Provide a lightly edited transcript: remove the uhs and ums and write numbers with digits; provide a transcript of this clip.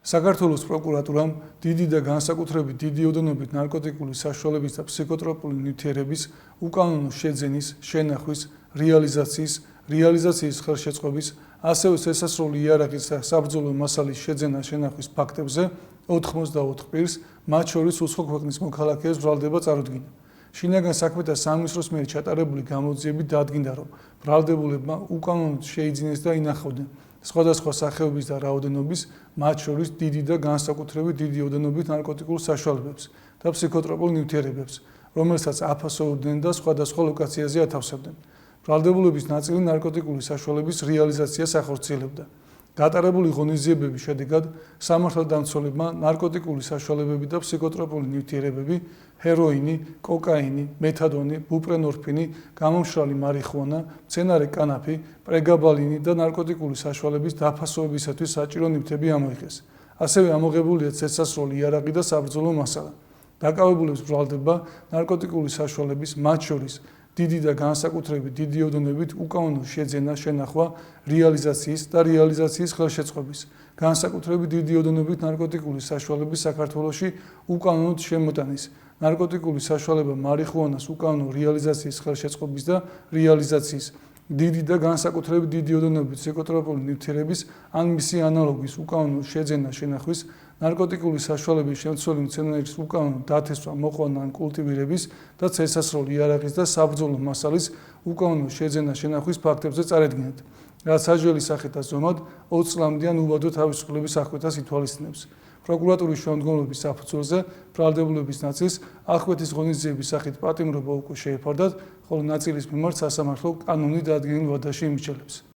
საქართველოს პროკურატურამ დიდი და განსაკუთრებით დიდი ოდენობით ნარკოტიკული საშუალების და ფსიქოტროპული ნივთიერების უკანონო შეძენის, შენახვის, რეალიზაციის ხელშეწყობის, ასევე შესასრული იარაღის და საბრძოლო მასალის შეძენა-შენახვის ფაქტებზე 84 პირს, მათ შორის უცხო ქვეყნის მოქალაქეებს ბრალდება წარუდგინა. შინაგან საქმეთა სამინისტროს მიერ ჩატარებული გამოძიებით დადგინდა, რომ ბრალდებულებმა უკანონოდ შეიძინეს და ინახავდნენ სხვადასხვა სახეობის და რაოდენობის, მათ შორის დიდი და განსაკუთრებით დიდი ოდენობით ნარკოტიკულ საშუალებებს და ფსიქოტროპულ ნივთიერებებს, რომელსაც აფასოვდნენ და სხვადასხვა ლოკაციაზე ათავსებდნენ. ბრალდებულების ნაწილი ნარკოტიკული საშუალების რეალიზაციას ახორციელებდა. გატარებული ღონისძიებების შედეგად სამართალდამცველებმა ნარკოტიკული საშუალებები და ფსიქოტროპული ნივთიერებები, ჰეროინი, კოკაინი, მეთადონი, ბუპრენორფინი, გამომშრალი მარიხუანა, მცენარე კანაფი, პრეგაბალინი და ნარკოტიკული საშუალების დაფასებისათვის საჭირო ნივთები ამოიღეს. ასევე ამოღებულია წესასროლი იარაღი და საბრძოლო მასალა. დაკავებულებს ბრალდება ნარკოტიკული საშუალების, მათ შორის დიდი და განსაკუთრებით დიდი ოდენობით უკანონო შეძენა, შენახვა, რეალიზაციის ხელშეწყობის, განსაკუთრებით დიდი ოდენობით ნარკოტიკული საშუალების საქართველოში უკანონოდ შემოტანის, ნარკოტიკული საშუალება მარიხუანას უკანონო რეალიზაციის ხელშეწყობის და რეალიზაციის, დიდი და განსაკუთრებით დიდი ოდენობით ფსიქოტროპული ნივთიერების ან მისი ანალოგის უკანონო შეძენა, შენახვის, ნარკოტიკული საშუალების შემცველი მცენარეების უკანონო დათესვა, მოყვანა ან კულტივირების და წესასროლი იარაღის და საბრძოლო მასალის უკანონო შეძენა, შენახვის ფაქტებზე წარედგინათ, რაც საჯველი სახით აზომად 20 წლამდე ან უბადო თავისუფლების აღკვეთას ითვალისწინებს. პროკურატურის შემდგომლობის საფუძველზე ბრალდებულების ნაწილს აღკვეთის ღონისძიების სახით პატიმრობა უკვე შეეფარდათ, ხოლო ნაწილის მიმართ სასამართლო კანონით დადგენილ ვადაში იმსჯელებს.